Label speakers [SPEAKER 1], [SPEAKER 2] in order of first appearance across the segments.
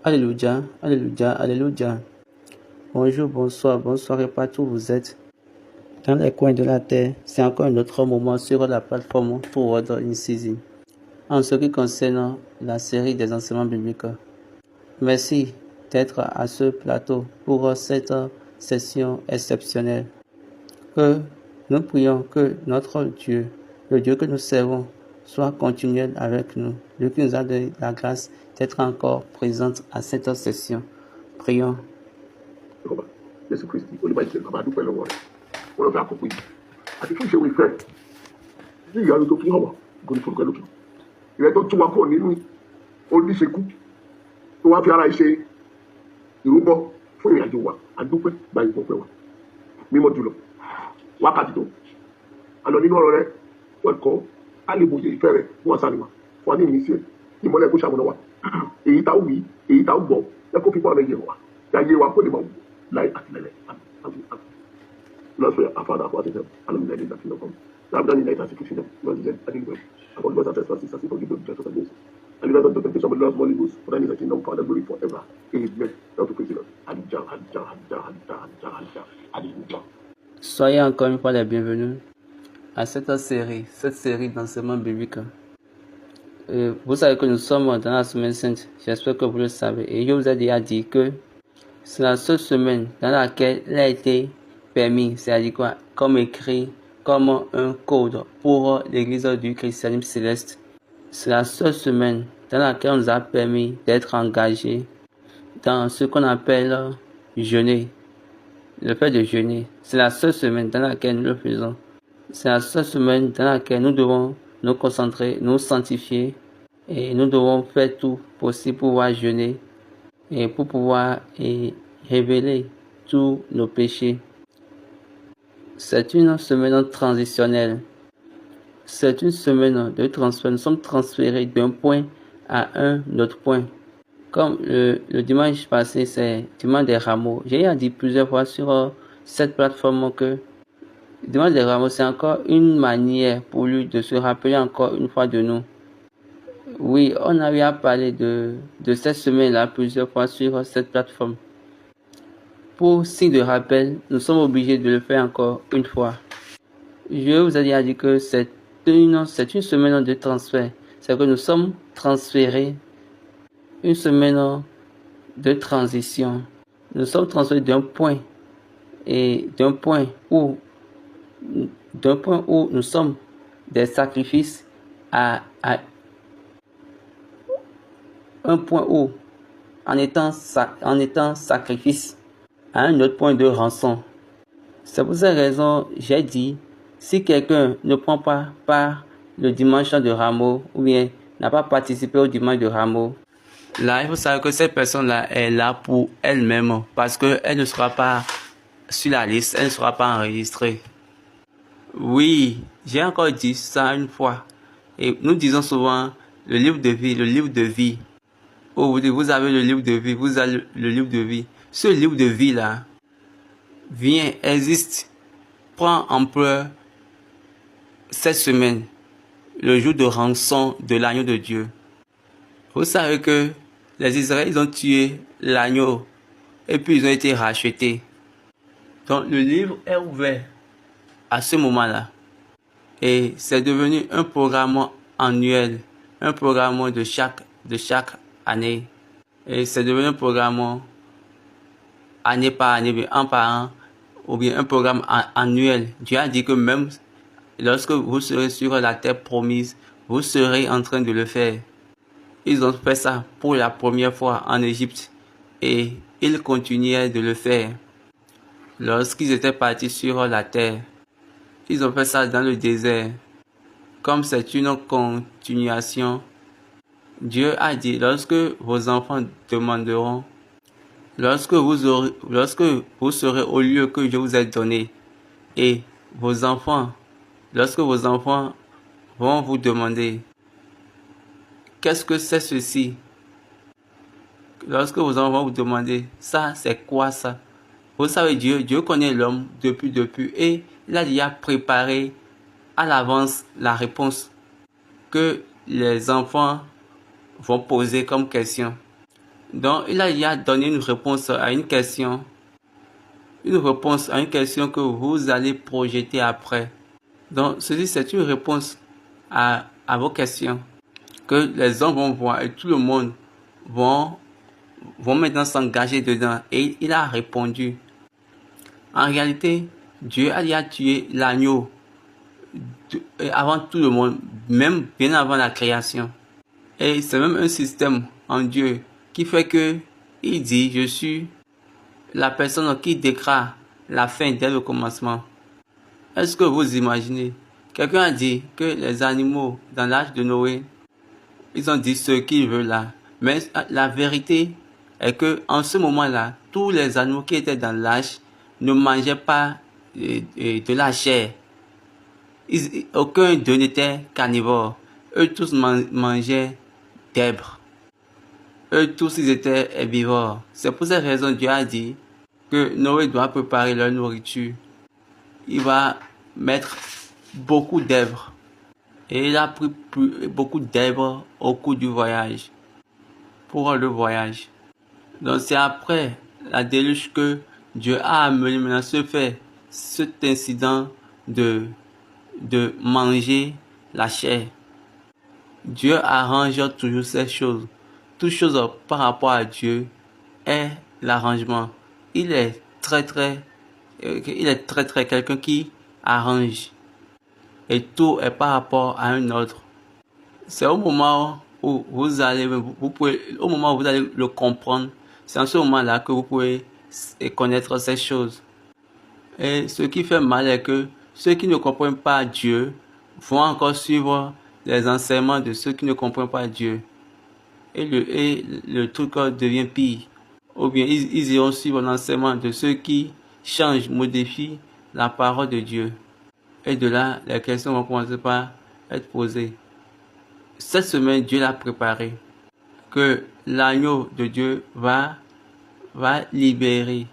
[SPEAKER 1] Alléluia, Alléluia, Alléluia. Bonjour, bonsoir, bonsoir et partout où vous êtes. Dans les coins de la terre, c'est encore un autre moment sur la plateforme pour Word in Season. En ce qui concerne la série des enseignements bibliques, merci d'être à ce plateau pour cette session exceptionnelle. Que nous prions que notre Dieu, le Dieu que nous servons, soit continuel avec nous. Dieu qui nous a donné la grâce d'être encore présente à cette session. Prions.
[SPEAKER 2] Jésù Kristi olùbáyìí bàbá dúpẹ́ lọ́wọ́ rẹ̀ wọ́n lọ fẹ́ àkókò yìí àti fún ìṣòro ìfẹ́ ní ìyanu tó fi hàn wá gòní forúkọ lókè ìrẹ́ tó tún wa kúrò nínú oníṣekú tó wá fi ara ṣe ìrúbọ fún ìrìnàjò wa àdúpẹ́ gba ìpọ̀pẹ́ wa mímọ́ jùlọ wákàtí tó àlọ́ nínú ọ̀rọ̀ rẹ̀ wọ́n kọ́ á lè bòye ìfẹ́ rẹ̀ fún àṣà nìwà fún wa ní ìmísí ẹ̀ ìmọ̀lẹ̀ kó ṣàmúlò wa èyí tá ó wí èyí tá ó gbọ́ ẹ kó fipá rẹ̀ yẹ̀ wá yáyé wa kó lè máa wù láì àtìlẹ́lẹ̀ lọ́sọ̀ àfàdà àpò àtẹ̀tẹ̀ alùmílẹ̀ ìdá kìlọ̀ kan láàbùdá nílẹ̀ ìdá sí kìsìnà lọ́sẹ̀ àdìgbẹ́ àwọn olùgbàsà tẹ̀sán sí sàṣìkò gígbó ìjọ tó sàgbé alibaba the temptation of the Lord Holy Ghost for that is the kingdom power and glory forever amen. Lord to praise the Lord. Alléluia.
[SPEAKER 1] Soyez encore une fois les bienvenus à cette série d'enseignements bibliques. Vous savez que nous sommes dans la semaine sainte, j'espère que vous le savez, et je vous ai déjà dit que c'est la seule semaine dans laquelle il a été permis, c'est-à-dire quoi, comme écrit, comme un code pour l'église du christianisme céleste. C'est la seule semaine dans laquelle on nous a permis d'être engagés dans ce qu'on appelle jeûner. Le fait de jeûner, c'est la seule semaine dans laquelle nous le faisons. C'est la seule semaine dans laquelle nous devons nous concentrer, nous sanctifier, et nous devons faire tout possible pour pouvoir jeûner et pour pouvoir révéler tous nos péchés. C'est une semaine transitionnelle. C'est une semaine de transfert. Nous sommes transférés d'un point à un autre point. Comme le dimanche passé, c'est dimanche des rameaux. J'ai dit plusieurs fois sur cette plateforme que le dimanche des rameaux, c'est encore une manière pour lui de se rappeler encore une fois de nous. Oui, on avait à parler de cette semaine-là plusieurs fois sur cette plateforme. Pour signe de rappel, nous sommes obligés de le faire encore une fois. Je vous ai déjà dit que c'est une semaine de transfert. C'est que nous sommes transférés, une semaine de transition. Nous sommes transférés d'un point où nous sommes des sacrifices à un point où, en étant sacrifice, à un autre point de rançon. C'est pour cette raison, j'ai dit, si quelqu'un ne prend pas part le dimanche de Rameau, ou bien n'a pas participé au dimanche de Rameau, là, il faut savoir que cette personne-là est là pour elle-même, parce qu'elle ne sera pas sur la liste, elle ne sera pas enregistrée. Oui, j'ai encore dit ça une fois. Et nous disons souvent, le livre de vie. Oh, vous avez le livre de vie, vous avez le livre de vie. Ce livre de vie-là existe, prend ampleur cette semaine, le jour de rançon de l'agneau de Dieu. Vous savez que les Israélites ont tué l'agneau et puis ils ont été rachetés. Donc le livre est ouvert à ce moment-là. Et c'est devenu un programme annuel, un programme de chaque année. Et c'est devenu un programme année par année, an par an, ou bien un programme annuel. Dieu a dit que même lorsque vous serez sur la terre promise, vous serez en train de le faire. Ils ont fait ça pour la première fois en Égypte et ils continuaient de le faire. Lorsqu'ils étaient partis sur la terre, ils ont fait ça dans le désert. Comme c'est une continuation, Dieu a dit, lorsque vos enfants demanderont, lorsque vous serez au lieu que je vous ai donné, et lorsque vos enfants vont vous demander, qu'est-ce que c'est ceci? Lorsque vos enfants vont vous demander, ça c'est quoi ça? Vous savez, Dieu connaît l'homme depuis, et il a déjà préparé à l'avance la réponse que les enfants vont poser comme question. Donc, il a donné une réponse à une question. Une réponse à une question que vous allez projeter après. Donc, ceci, c'est une réponse à vos questions que les hommes vont voir et tout le monde vont maintenant s'engager dedans. Et il a répondu. En réalité, Dieu a tué l'agneau avant tout le monde, même bien avant la création. Et c'est même un système en Dieu qui fait que il dit, je suis la personne qui déclare la fin dès le commencement. Est-ce que vous imaginez? Quelqu'un a dit que les animaux dans l'âge de Noé, ils ont dit ce qu'ils veulent là. Mais la vérité est que en ce moment-là, tous les animaux qui étaient dans l'âge ne mangeaient pas de la chair. Aucun d'eux n'était carnivore. Eux tous mangeaient d'herbes. Eux tous ils étaient herbivores. C'est pour cette raison que Dieu a dit que Noé doit préparer leur nourriture. Il va mettre beaucoup d'herbes. Et il a pris beaucoup d'herbes au cours du voyage. Pour le voyage. Donc c'est après la déluge que Dieu a amené maintenant cet incident de manger la chair. Dieu arrange toujours ces choses. Toute chose par rapport à Dieu est l'arrangement. Il est très quelqu'un qui arrange. Et tout est par rapport à un autre. C'est au moment où vous allez le comprendre. C'est en ce moment-là que vous pouvez connaître ces choses. Et ce qui fait mal est que ceux qui ne comprennent pas Dieu vont encore suivre les enseignements de ceux qui ne comprennent pas Dieu. Et le truc devient pire. Ou bien ils iront suivre l'enseignement de ceux qui changent, modifient la parole de Dieu. Et de là, les questions vont commencer par être posées. Cette semaine, Dieu l'a préparé. Que l'agneau de Dieu va libérer,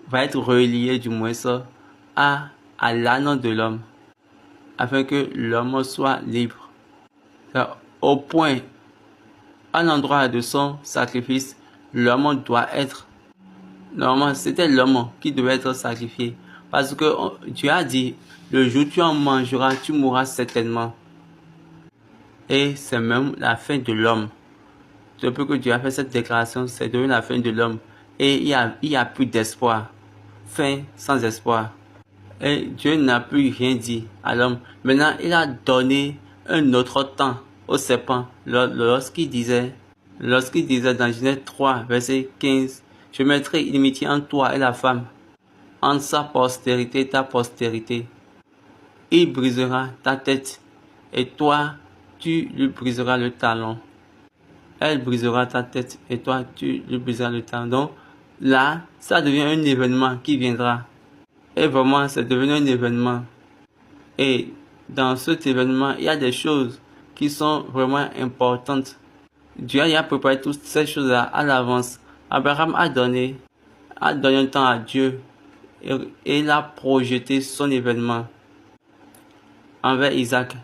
[SPEAKER 1] va être relié du moins ça à l'âne de l'homme, afin que l'homme soit libre. Au point, à l'endroit de son sacrifice, l'homme doit être. Normalement, c'était l'homme qui devait être sacrifié. Parce que Dieu a dit, le jour où tu en mangeras, tu mourras certainement. Et c'est même la fin de l'homme. Depuis que Dieu a fait cette déclaration, c'est devenu la fin de l'homme. Et il y a plus d'espoir. Fin sans espoir. Et Dieu n'a plus rien dit à l'homme. Maintenant, il a donné un autre temps au serpent. Lorsqu'il disait dans Genèse 3, verset 15, je mettrai inimitié entre toi et la femme, entre sa postérité et ta postérité. Il brisera ta tête, et toi, tu lui briseras le talon. Elle brisera ta tête, et toi, tu lui briseras le talon. Donc, là, ça devient un événement qui viendra. Et vraiment, c'est devenu un événement. Et dans cet événement, il y a des choses qui sont vraiment importantes. Dieu a préparé toutes ces choses-là à l'avance. Abraham a donné un temps à Dieu et il a projeté son événement envers Isaac.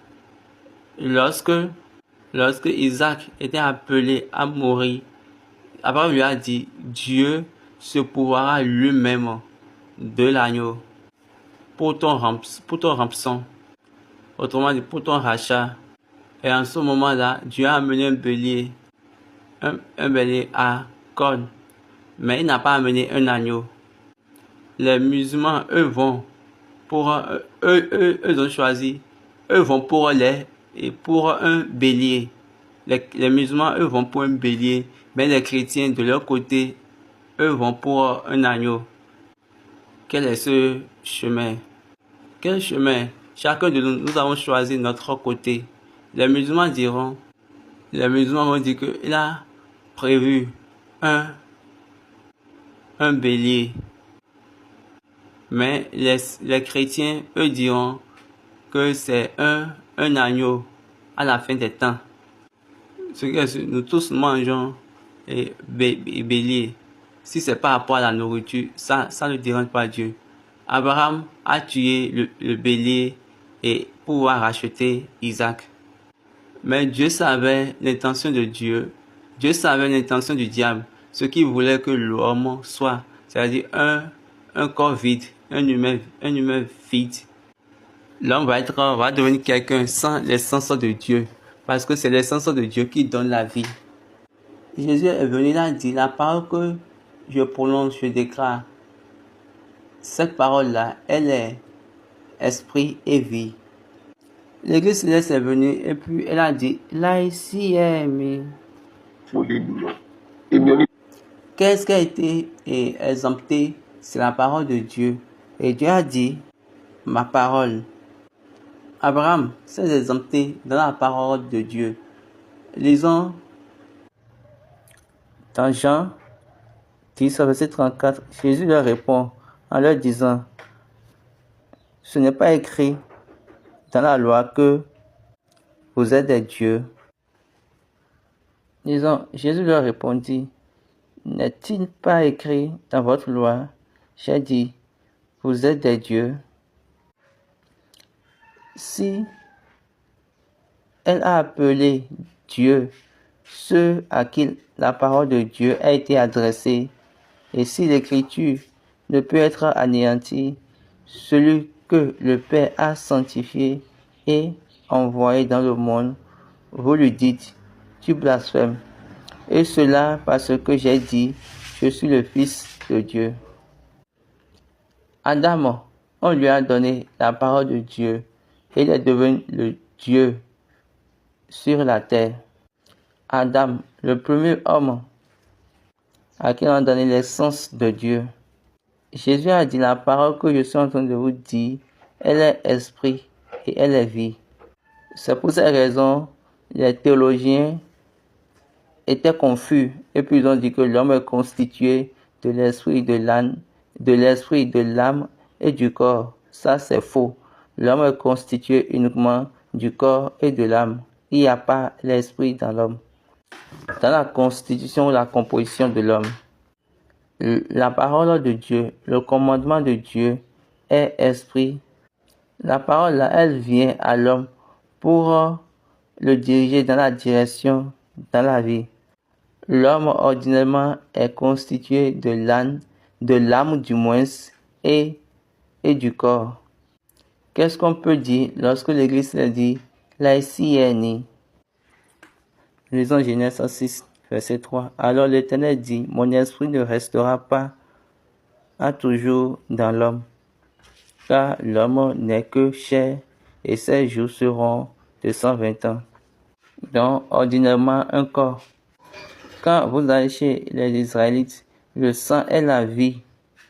[SPEAKER 1] Lorsque Isaac était appelé à mourir, Abraham lui a dit, Dieu se pourvoira lui-même de l'agneau pour ton rançon, autrement dit pour ton rachat. Et en ce moment-là, Dieu a amené un bélier à cornes, mais il n'a pas amené un agneau. Les musulmans, eux ont choisi, eux vont pour un bélier. Les musulmans, eux vont pour un bélier, mais les chrétiens, de leur côté, eux vont pour un agneau. Quel est ce chemin? Quel chemin? Chacun de nous avons choisi notre côté. Les musulmans vont dire qu'il a prévu un bélier. Mais les chrétiens, eux diront que c'est un agneau à la fin des temps. Ce que nous tous mangeons et bélier. Si c'est par rapport à la nourriture, ça ne dérange pas Dieu. Abraham a tué le bélier et pouvoir racheter Isaac. Mais Dieu savait l'intention de Dieu. Dieu savait l'intention du diable, ce qu'il voulait que l'homme soit, c'est-à-dire un corps vide, un humain vide. L'homme va devenir quelqu'un sans l'essence de Dieu, parce que c'est l'essence de Dieu qui donne la vie. Jésus est venu, il a dit, la parole que je prononce, je déclare, cette parole-là, elle est esprit et vie. L'Église céleste est venue et puis elle a dit, là ici est mais qu'est-ce qui a été exempté? C'est la parole de Dieu. Et Dieu a dit, ma parole. Abraham s'est exempté dans la parole de Dieu. Lisons dans Jean 10, verset 34, Jésus leur répond en leur disant, ce n'est pas écrit dans la loi que vous êtes des dieux. Disons, Jésus leur répondit, n'est-il pas écrit dans votre loi? J'ai dit, vous êtes des dieux. Si elle a appelé Dieu ceux à qui la parole de Dieu a été adressée, et si l'écriture ne peut être anéantie, celui que le Père a sanctifié et envoyé dans le monde, vous lui dites, tu blasphèmes. Et cela parce que j'ai dit, je suis le Fils de Dieu. Adam, on lui a donné la parole de Dieu et il est devenu le Dieu sur la terre. Adam, le premier homme à qui on a donné l'essence de Dieu. Jésus a dit, la parole que je suis en train de vous dire, elle est esprit et elle est vie. C'est pour cette raison, les théologiens étaient confus et puis ils ont dit que l'homme est constitué de l'esprit, de l'âme et du corps. Ça, c'est faux. L'homme est constitué uniquement du corps et de l'âme. Il n'y a pas l'esprit dans l'homme. Dans la constitution ou la composition de l'homme, la parole de Dieu, le commandement de Dieu est esprit. La parole là, elle vient à l'homme pour le diriger dans la direction, dans la vie. L'homme ordinairement est constitué de l'âme du moins et du corps. Qu'est-ce qu'on peut dire lorsque l'Église dit là ici est né? Lisons Genèse 6, verset 3. Alors l'Éternel dit, mon esprit ne restera pas à toujours dans l'homme, car l'homme n'est que chair et ses jours seront de 120 ans. Donc, ordinairement, un corps. Quand vous allez chez les Israélites, le sang est la vie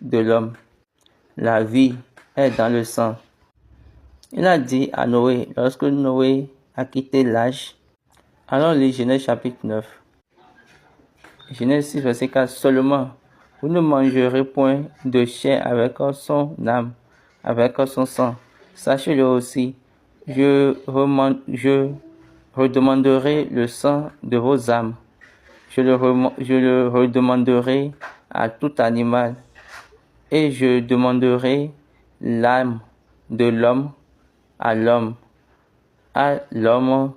[SPEAKER 1] de l'homme. La vie est dans le sang. Il a dit à Noé, lorsque Noé a quitté l'âge, alors lis Genèse chapitre 9. Genèse 6, verset 4. Seulement, vous ne mangerez point de chair avec son âme, avec son sang. Sachez-le aussi, je redemanderai le sang de vos âmes. Je le redemanderai à tout animal. Et je demanderai l'âme de l'homme à l'homme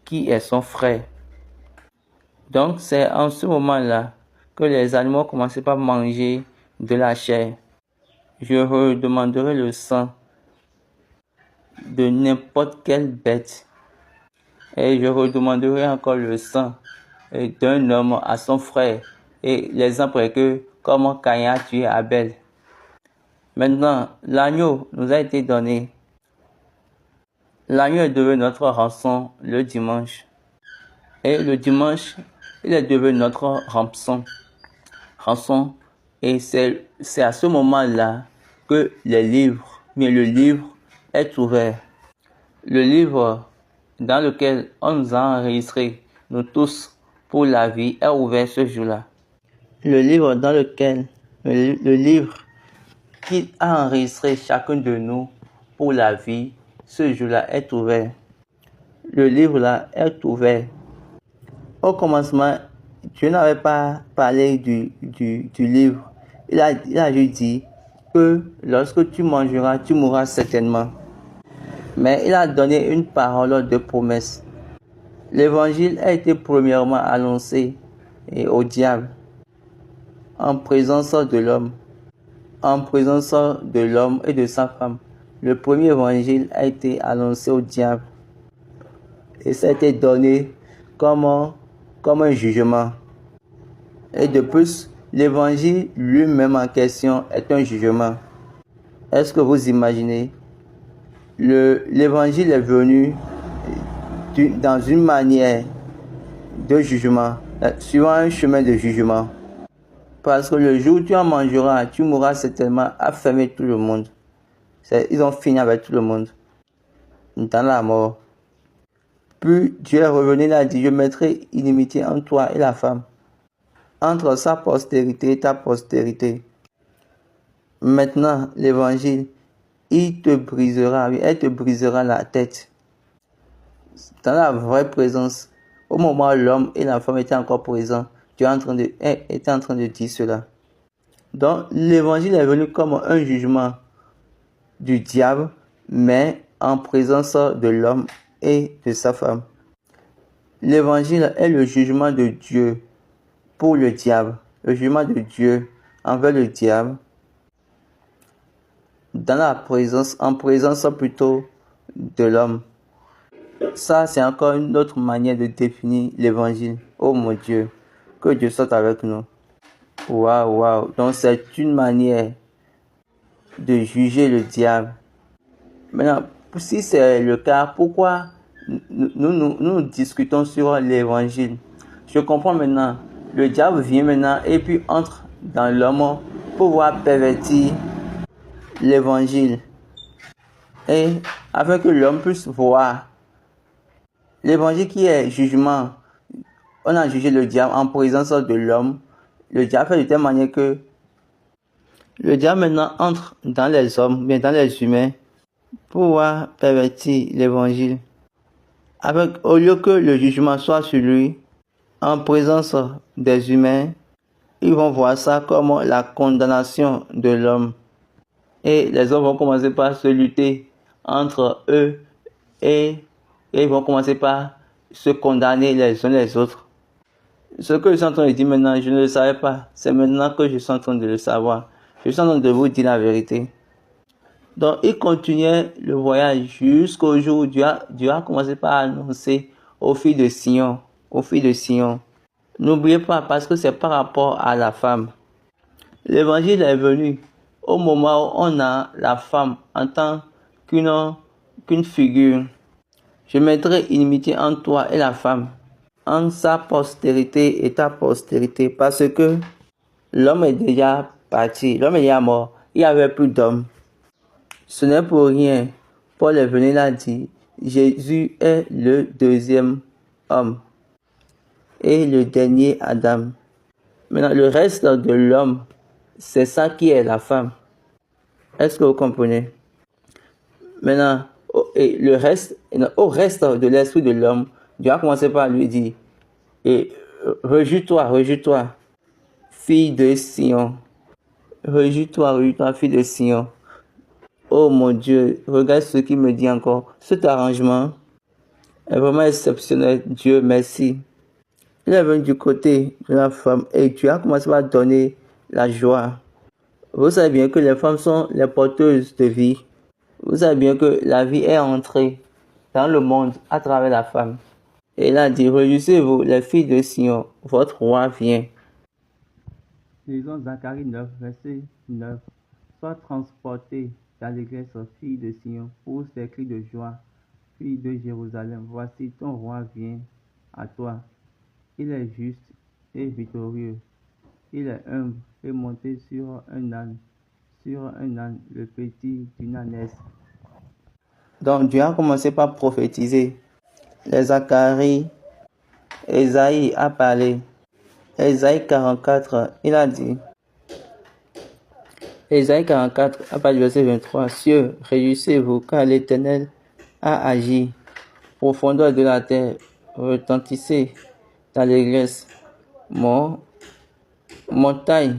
[SPEAKER 1] qui est son frère. Donc c'est en ce moment-là que les animaux commençaient par manger de la chair. Je redemanderai le sang de n'importe quelle bête. Et je redemanderai encore le sang d'un homme à son frère. Et l'exemple est que comme Caïn a tué Abel. Maintenant, l'agneau nous a été donné. L'agneau est devenu notre rançon le dimanche. Et le dimanche, il est devenu notre rançon. Et c'est à ce moment-là que le livre est ouvert. Le livre dans lequel on nous a enregistrés, nous tous, pour la vie, est ouvert ce jour-là. Le livre dans lequel, le livre qui a enregistré chacun de nous pour la vie, ce jour-là est ouvert. Le livre-là est ouvert. Au commencement, Dieu n'avait pas parlé du livre. Il a juste dit que lorsque tu mangeras, tu mourras certainement. Mais il a donné une parole de promesse. L'évangile a été premièrement annoncé au diable en présence de l'homme, et de sa femme. Le premier évangile a été annoncé au diable et ça a été donné comme un jugement. Et de plus, l'évangile lui-même en question est un jugement. Est-ce que vous imaginez? L'évangile est venu dans une manière de jugement, suivant un chemin de jugement. Parce que le jour où tu en mangeras, tu mourras certainement affamé tout le monde. Ils ont fini avec tout le monde dans la mort. Puis Dieu est revenu et a dit, je mettrai inimitié entre toi et la femme, entre sa postérité et ta postérité. Maintenant, l'évangile, elle te brisera la tête. Dans la vraie présence, au moment où l'homme et la femme étaient encore présents, Dieu était en train de dire cela. Donc, l'évangile est venu comme un jugement du diable, mais en présence de l'homme et de sa femme. L'évangile est le jugement de Dieu pour le diable, le jugement de Dieu envers le diable, en présence plutôt de l'homme. Ça, c'est encore une autre manière de définir l'évangile. Oh mon Dieu, que Dieu soit avec nous. Waouh. Donc, c'est une manière de juger le diable. Maintenant, si c'est le cas, pourquoi nous discutons sur l'évangile? Je comprends maintenant. Le diable vient maintenant et puis entre dans l'homme pour pouvoir pervertir l'évangile. Et afin que l'homme puisse voir l'évangile qui est jugement. On a jugé le diable en présence de l'homme. Le diable fait de telle manière que le diable maintenant entre dans les hommes, bien dans les humains, pour pouvoir pervertir l'évangile. Au lieu que le jugement soit sur lui, en présence des humains, ils vont voir ça comme la condamnation de l'homme. Et les hommes vont commencer par se lutter entre eux et ils vont commencer par se condamner les uns les autres. Ce que je suis en train de dire maintenant, je ne le savais pas. C'est maintenant que je suis en train de le savoir. Je suis en train de vous dire la vérité. Donc, il continuait le voyage jusqu'au jour où Dieu a commencé par annoncer aux filles de Sion. N'oubliez pas, parce que c'est par rapport à la femme. L'évangile est venu au moment où on a la femme en tant qu'une figure. Je mettrai inimitié entre toi et la femme, entre sa postérité et ta postérité, parce que l'homme est déjà parti, l'homme est déjà mort, il n'y avait plus d'homme. Ce n'est pour rien. Paul est venu là dire, Jésus est le deuxième homme et le dernier Adam. Maintenant, le reste de l'homme, c'est ça qui est la femme. Est-ce que vous comprenez? Maintenant, au reste de l'esprit de l'homme, Dieu a commencé par lui dire, rejouis-toi, fille de Sion. Rejouis-toi, fille de Sion. Oh mon Dieu, regarde ce qu'il me dit encore. Cet arrangement est vraiment exceptionnel. Dieu merci. Il est venu du côté de la femme et Dieu a commencé à donner la joie. Vous savez bien que les femmes sont les porteuses de vie. Vous savez bien que la vie est entrée dans le monde à travers la femme. Et il a dit, réjouissez-vous, les filles de Sion, votre roi vient. Lisons Zacharie 9, verset 9. Sois transporté d'allégresse, fille de Sion, pousse des cris de joie, fille de Jérusalem. Voici ton roi vient à toi. Il est juste et victorieux. Il est humble et monté sur un âne, le petit d'une ânesse. Donc Dieu a commencé par prophétiser. Les Zacharie, Ésaïe a parlé. Ésaïe 44, il a dit. Ésaïe 44, à partir du verset 23. Cieux, réjouissez-vous, car l'Éternel a agi. Profondeur de la terre, retentissez d'allégresse. Montagne,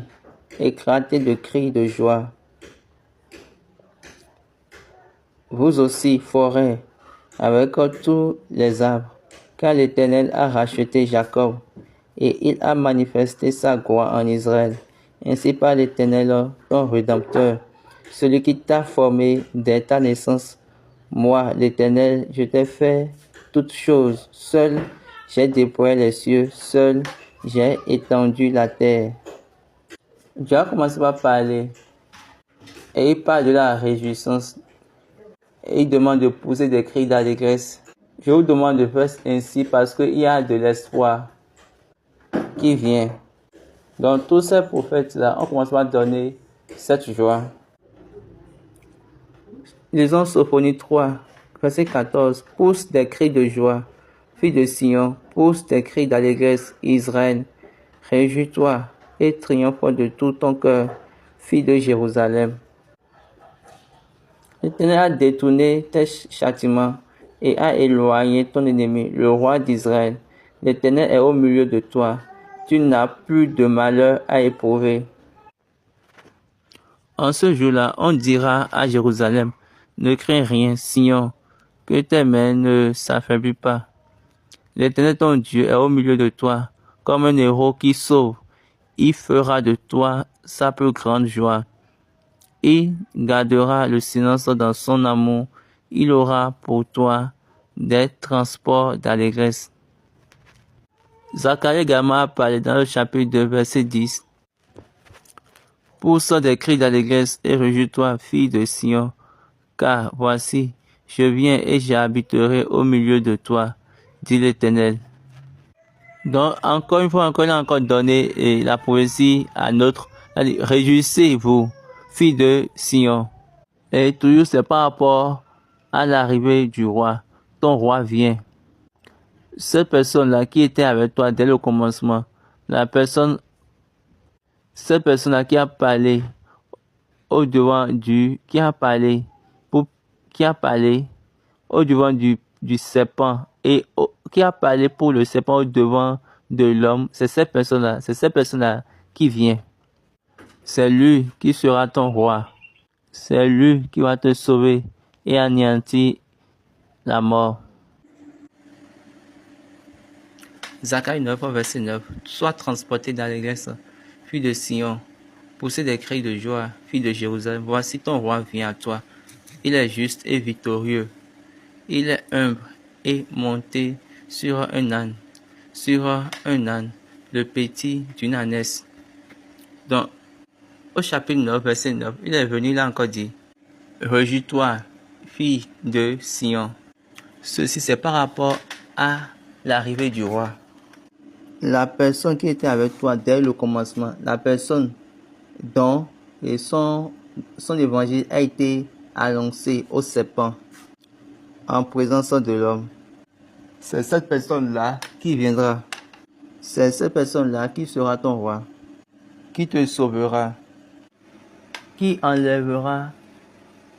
[SPEAKER 1] éclatez de cris de joie. Vous aussi, forêt, avec tous les arbres, car l'Éternel a racheté Jacob, et il a manifesté sa gloire en Israël. Ainsi par l'Éternel, ton Rédempteur, celui qui t'a formé dès ta naissance. Moi, l'Éternel, je t'ai fait toutes choses. Seul, j'ai déployé les cieux. Seul, j'ai étendu la terre. Dieu a commencé par parler. Et il parle de la réjouissance. Et il demande de pousser des cris d'allégresse. Je vous demande de faire ainsi parce qu'il y a de l'espoir qui vient. Donc tous ces prophètes-là, on commence par donner cette joie. Lisons Sophonie 3, verset 14. Pousse des cris de joie, fille de Sion, pousse des cris d'allégresse, Israël. Réjouis-toi et triomphe de tout ton cœur, fille de Jérusalem. L'Éternel a détourné tes châtiments et a éloigné ton ennemi, le roi d'Israël. L'Éternel est au milieu de toi. Tu n'as plus de malheur à éprouver. En ce jour-là, on dira à Jérusalem, ne crains rien, Sion, que tes mains ne s'affaiblissent pas. L'Éternel ton Dieu est au milieu de toi, comme un héros qui sauve. Il fera de toi sa plus grande joie. Il gardera le silence dans son amour. Il aura pour toi des transports d'allégresse. Zacharie également a parlé dans le chapitre 2, verset 10. Pousse des cris d'allégresse et réjouis-toi, fille de Sion, car voici, je viens et j'habiterai au milieu de toi, dit l'Éternel. Donc, encore une fois, il a encore donné la prophétie à notre. Réjouissez-vous, fille de Sion. Et toujours, c'est par rapport à l'arrivée du roi. Ton roi vient. Cette personne-là qui était avec toi dès le commencement, cette personne-là qui a parlé au devant qui a parlé au devant du serpent et qui a parlé pour le serpent au devant de l'homme, c'est cette personne-là qui vient. C'est lui qui sera ton roi. C'est lui qui va te sauver et anéantir la mort. Zacharie 9, verset 9. Sois transporté dans l'allégresse, fille de Sion. Poussez des cris de joie, fille de Jérusalem. Voici ton roi vient à toi. Il est juste et victorieux. Il est humble et monté sur un âne, le petit d'une ânesse. Donc, au chapitre 9, verset 9, il est venu là encore dit, réjouis-toi, fille de Sion. Ceci, c'est par rapport à l'arrivée du roi. La personne qui était avec toi dès le commencement, la personne dont son évangile a été annoncé au serpent en présence de l'homme. C'est cette personne-là qui viendra. C'est cette personne-là qui sera ton roi, qui te sauvera, qui enlèvera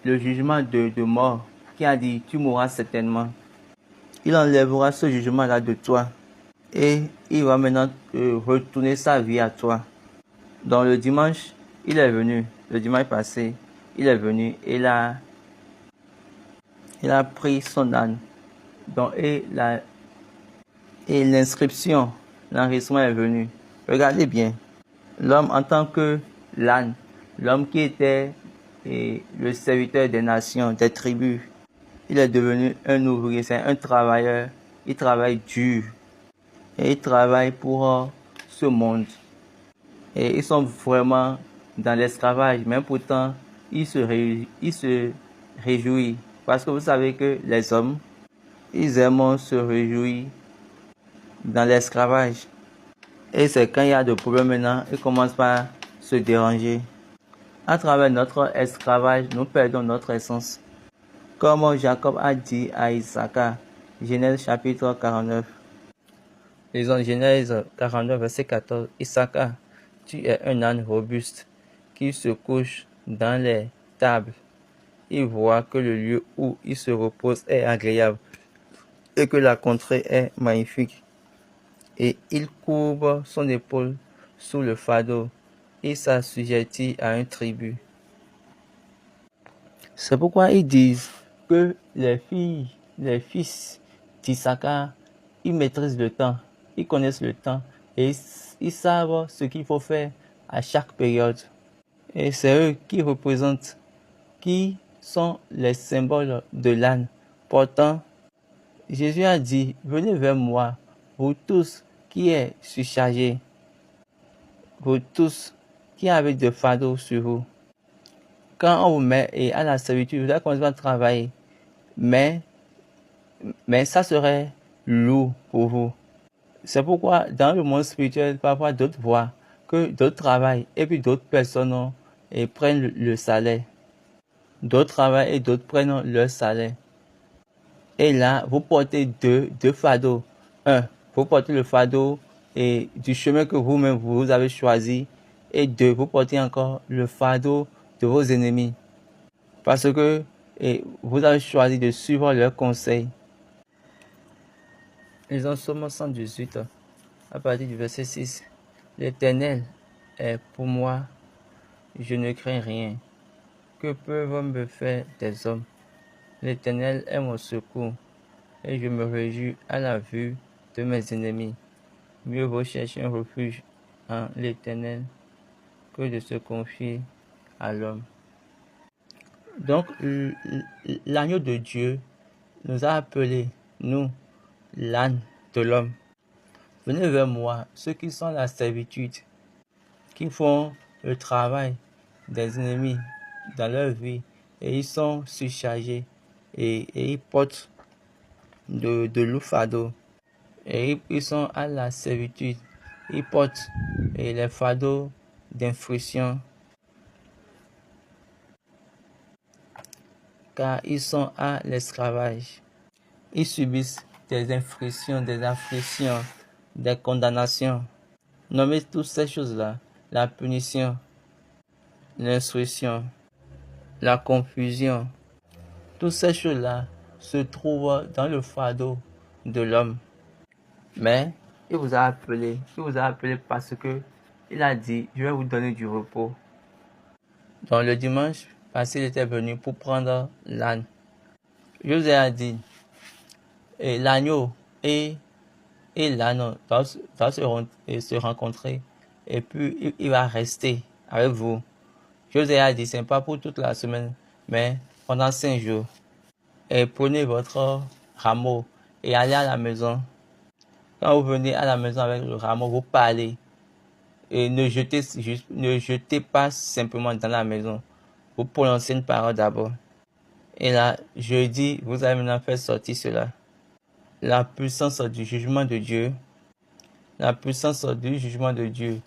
[SPEAKER 1] le jugement de mort, qui a dit tu mourras certainement. Il enlèvera ce jugement-là de toi et il va maintenant retourner sa vie à toi. Donc le dimanche, il est venu, le dimanche passé, il est venu et il a pris son âne. Donc, et l'inscription, l'enregistrement est venu. Regardez bien, l'homme en tant que l'âne, l'homme qui était le serviteur des nations, des tribus, il est devenu un ouvrier, c'est un travailleur, il travaille dur et il travaille pour ce monde. Et ils sont vraiment dans l'esclavage, mais pourtant, ils se réjouissent. Parce que vous savez que les hommes, ils aiment se réjouir dans l'esclavage. Et c'est quand il y a des problèmes maintenant, ils commencent par se déranger. À travers notre esclavage, nous perdons notre essence. Comme Jacob a dit à Isaac, Genèse chapitre 49. Lisons Genèse 49, verset 14. Isaac, tu es un âne robuste qui se couche dans les tables. Il voit que le lieu où il se repose est agréable et que la contrée est magnifique. Et il courbe son épaule sous le fardeau. Il s'assujettit à un tribut. C'est pourquoi ils disent que les fils d'Issachar ils maîtrisent le temps, ils connaissent le temps et ils savent ce qu'il faut faire à chaque période. Et c'est eux qui sont les symboles de l'âne. Pourtant, Jésus a dit, venez vers moi, vous tous qui êtes surchargés, vous tous qui avez des fardeaux sur vous. Quand on vous met à la servitude, vous allez commencer à travailler, mais ça serait lourd pour vous. C'est pourquoi dans le monde spirituel, parfois d'autres voient que d'autres travaillent et puis d'autres personnes prennent le salaire. D'autres travaillent et d'autres prennent leur salaire. Et là, vous portez deux fardeaux. Un, vous portez le fardeau du chemin que vous-même vous avez choisi. Et deux, vous portez encore le fardeau de vos ennemis. Parce que vous avez choisi de suivre leurs conseils. Lisons Psaume 118, à partir du verset 6. L'Éternel est pour moi, je ne crains rien. Que peuvent me faire des hommes? L'Éternel est mon secours, et je me réjouis à la vue de mes ennemis. Mieux vaut chercher un refuge en l'Éternel que de se confier à l'homme. Donc, l'agneau de Dieu nous a appelés, nous, l'âne de l'homme. Venez vers moi, ceux qui sont la servitude, qui font le travail des ennemis dans leur vie, et ils sont surchargés, et ils portent de lourds fardeaux, et ils sont à la servitude, ils portent les fardeaux d'infraction, car ils sont à l'esclavage. Ils subissent des infractions, des afflictions, des condamnations. Nommez toutes ces choses-là, la punition, l'instruction, la confusion. Toutes ces choses-là se trouvent dans le fardeau de l'homme. Mais il vous a appelé parce que il a dit, je vais vous donner du repos. Donc le dimanche passé, il était venu pour prendre l'âne. José a dit, et l'agneau et l'âne doivent se rencontrer, et puis il va rester avec vous. José a dit, c'est pas pour toute la semaine, mais pendant 5 jours. Et prenez votre rameau et allez à la maison. Quand vous venez à la maison avec le rameau, vous parlez. Et ne jetez pas simplement dans la maison. Vous prononcez une parole d'abord. Et là, jeudi, vous allez maintenant faire sortir cela. La puissance du jugement de Dieu. La puissance du jugement de Dieu.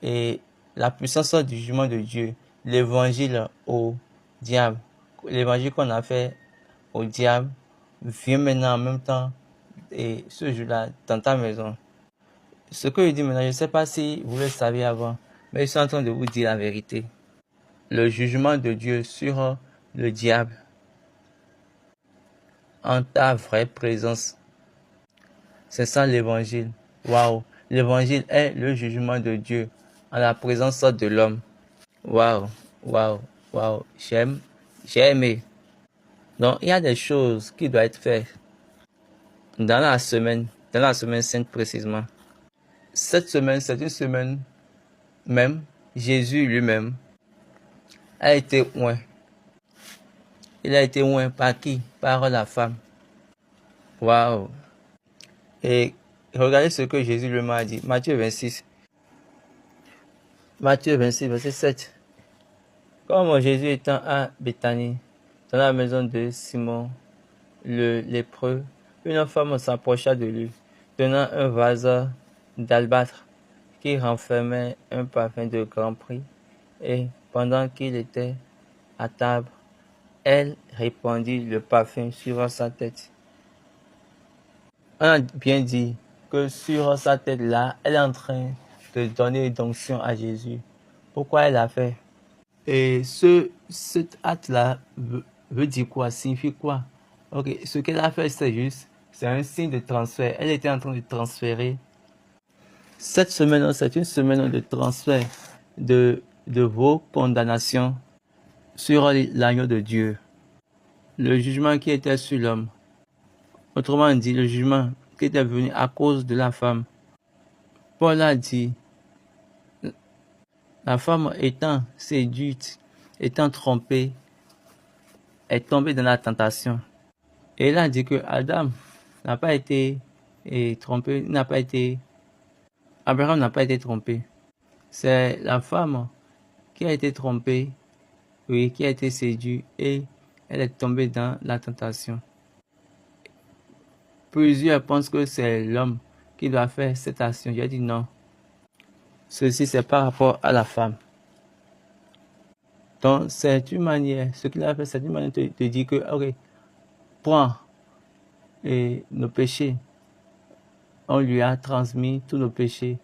[SPEAKER 1] Et la puissance du jugement de Dieu. L'évangile au diable. L'évangile qu'on a fait au diable vient maintenant en même temps et ce jour-là dans ta maison. Ce que je dis maintenant, je ne sais pas si vous le saviez avant, mais je suis en train de vous dire la vérité. Le jugement de Dieu sur le diable en ta vraie présence. C'est ça l'évangile. Waouh! L'évangile est le jugement de Dieu en la présence de l'homme. Waouh! Waouh! Waouh! J'ai aimé. Donc, il y a des choses qui doivent être faites dans la semaine sainte précisément. Cette semaine, c'est une semaine même, Jésus lui-même a été oint. Il a été oint par qui? Par la femme. Waouh! Et regardez ce que Jésus lui a dit. Matthieu 26, verset 7. Comme Jésus étant à Béthanie, dans la maison de Simon le lépreux, une femme s'approcha de lui, tenant un vase d'albâtre qui renfermait un parfum de grand prix, et pendant qu'il était à table, elle répandit le parfum sur sa tête. On a bien dit que sur sa tête là, elle est en train de donner une onction à Jésus. Pourquoi elle l'a fait? Et cet acte-là veut dire quoi? Signifie quoi? Ok, ce qu'elle a fait, c'est un signe de transfert. Elle était en train de transférer. Cette semaine, c'est une semaine de transfert de vos condamnations sur l'agneau de Dieu. Le jugement qui était sur l'homme. Autrement dit, le jugement qui était venu à cause de la femme. Paul a dit, la femme étant séduite, étant trompée, est tombée dans la tentation. Et il a dit que Adam n'a pas été trompé, Abraham n'a pas été trompé. C'est la femme qui a été trompée, oui, qui a été séduite et elle est tombée dans la tentation. Plusieurs pensent que c'est l'homme qui doit faire cette action. J'ai dit non. Ceci, c'est par rapport à la femme. Donc, c'est une manière, ce qu'il a fait, c'est une manière de dire que, ok, prends nos péchés. On lui a transmis tous nos péchés.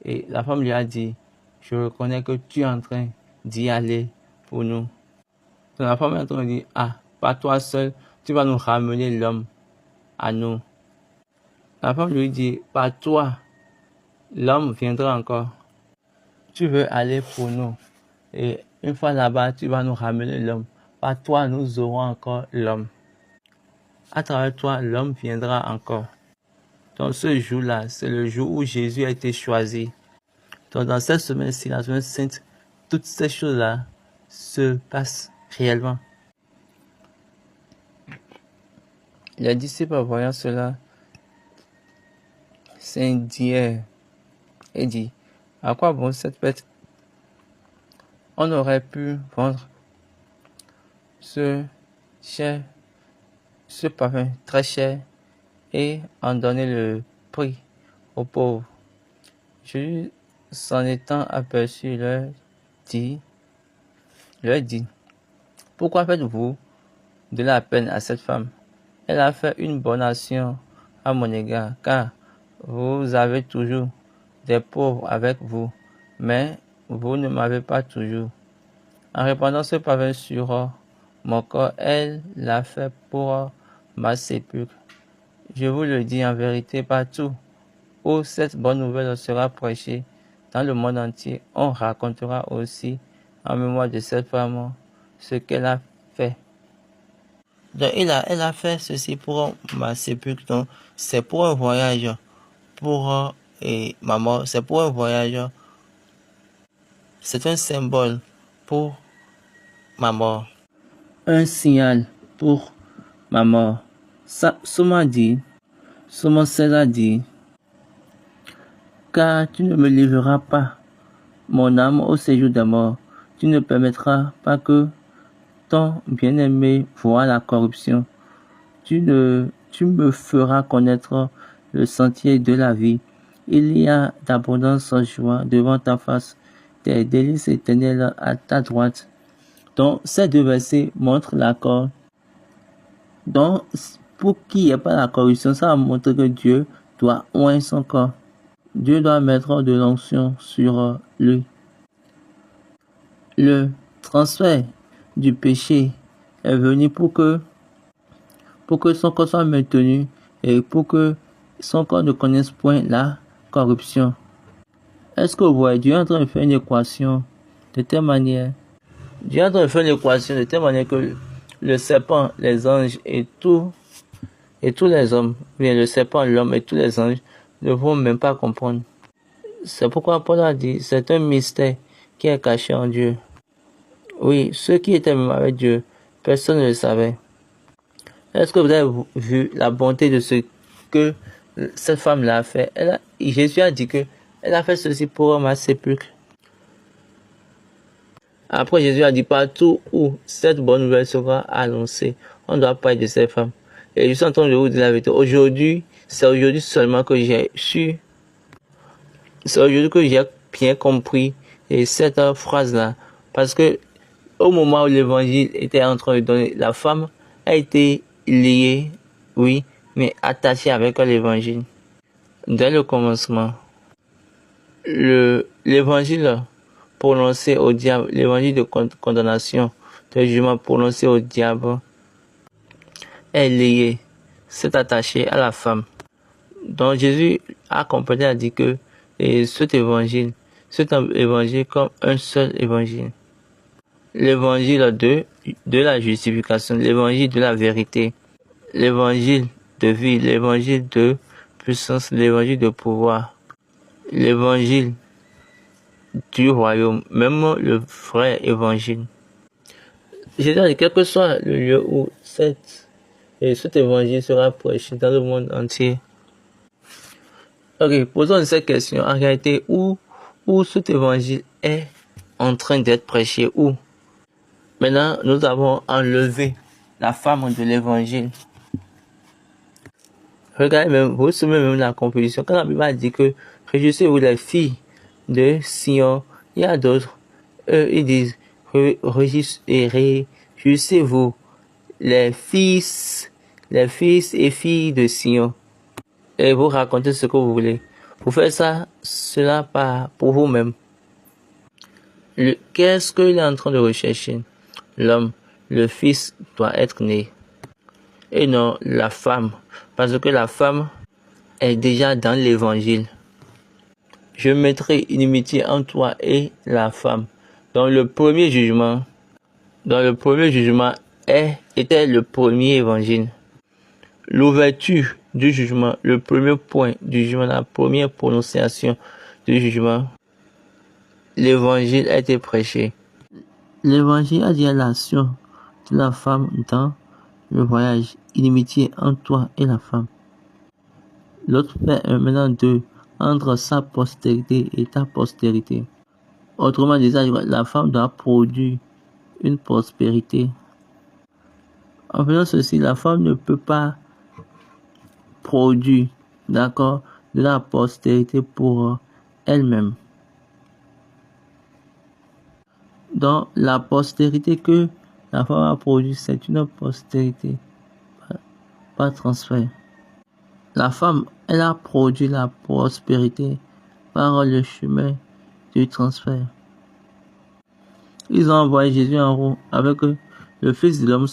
[SPEAKER 1] Et la femme lui a dit, je reconnais que tu es en train d'y aller pour nous. Donc, la femme est en train de dire, pas toi seul, tu vas nous ramener l'homme à nous. La femme lui dit, par toi, l'homme viendra encore. Tu veux aller pour nous. Et une fois là-bas, tu vas nous ramener l'homme. Par toi, nous aurons encore l'homme. À travers toi, l'homme viendra encore. Donc ce jour-là, c'est le jour où Jésus a été choisi. Donc dans cette semaine-ci, la semaine sainte, toutes ces choses-là se passent réellement. Les disciples, voyant cela, s'indignèrent et dit, à quoi bon cette fête? On aurait pu vendre ce parfum très cher et en donner le prix aux pauvres. Jésus, s'en étant aperçu, leur dit, pourquoi faites-vous de la peine à cette femme? Elle a fait une bonne action à mon égard, car vous avez toujours des pauvres avec vous, mais vous ne m'avez pas toujours. En répandant ce parfum sur mon corps, elle l'a fait pour ma sépulcre. Je vous le dis en vérité, partout où cette bonne nouvelle sera prêchée dans le monde entier, on racontera aussi en mémoire de cette femme ce qu'elle a fait. Donc elle a fait ceci pour ma sépulcre. Donc c'est pour un voyage, pour ma mort, c'est pour un voyage. C'est un symbole pour ma mort. Un signal pour ma mort. Souvent César dit, car tu ne me livreras pas mon âme au séjour des morts. Tu ne permettras pas que ton bien-aimé voie la corruption. Tu me feras connaître le sentier de la vie. Il y a d'abondance de joie devant ta face, des délices éternelles à ta droite. Donc, ces deux versets montrent l'accord. Donc, pour qu'il n'y ait pas la corruption, ça montre que Dieu doit oindre son corps. Dieu doit mettre de l'onction sur lui. Le transfert du péché est venu pour que son corps soit maintenu et pour que son corps ne connaisse point la corruption. Est-ce que vous voyez, Dieu est en train de faire une équation de telle manière. Dieu est en train de faire une équation de telle manière que le serpent, les anges et tous les hommes, bien le serpent, l'homme et tous les anges ne vont même pas comprendre. C'est pourquoi Paul a dit, c'est un mystère qui est caché en Dieu. Oui, ceux qui étaient même avec Dieu, personne ne le savait. Est-ce que vous avez vu la bonté de ce que cette femme-là a fait? Jésus a dit que elle a fait ceci pour ma sépulcre. Après, Jésus a dit, partout où cette bonne nouvelle sera annoncée, on doit parler de cette femme. Et je suis en train de vous dire la vérité. Aujourd'hui, c'est aujourd'hui seulement que j'ai su. C'est aujourd'hui que j'ai bien compris cette phrase-là. Parce que au moment où l'évangile était en train de donner, la femme a été liée, oui, mais attachée avec l'évangile. Dès le commencement, l'évangile prononcé au diable, l'évangile de condamnation, de jugement prononcé au diable, est lié, c'est attaché à la femme. Donc Jésus a complété, a dit que cet évangile comme un seul évangile. L'évangile de la justification, l'évangile de la vérité, l'évangile de vie, l'évangile de puissance, l'évangile de pouvoir, l'évangile du royaume, même le vrai évangile. C'est-à-dire, quel que soit le lieu où cet évangile sera prêché dans le monde entier. Ok, posons cette question. En réalité, où cet évangile est en train d'être prêché, où? Maintenant, nous avons enlevé la femme de l'évangile. Regardez même, vous souvenez même la composition. Quand la Bible a dit que réjouissez-vous les filles de Sion, il y a d'autres. Ils disent réjouissez-vous les fils et filles de Sion. Et vous racontez ce que vous voulez. Vous faites cela pour vous-même. Qu'est-ce qu'il est en train de rechercher? L'homme, le fils doit être né. Et non la femme. Parce que la femme est déjà dans l'évangile. Je mettrai inimitié entre toi et la femme. Dans le premier jugement était le premier évangile. L'ouverture du jugement, le premier point du jugement, la première prononciation du jugement, l'évangile a été prêché. L'évangile a dit à l'action de la femme dans le voyage, inimitié entre toi et la femme. L'autre fait maintenant deux, entre sa postérité et ta postérité. Autrement dit, la femme doit produire une prospérité. En faisant ceci, la femme ne peut pas produire, d'accord, de la postérité pour elle-même. Donc, la postérité que la femme a produite, c'est une postérité, pas transfert. La femme, elle a produit la prospérité par le chemin du transfert. Ils ont envoyé Jésus en haut avec le Fils de l'homme.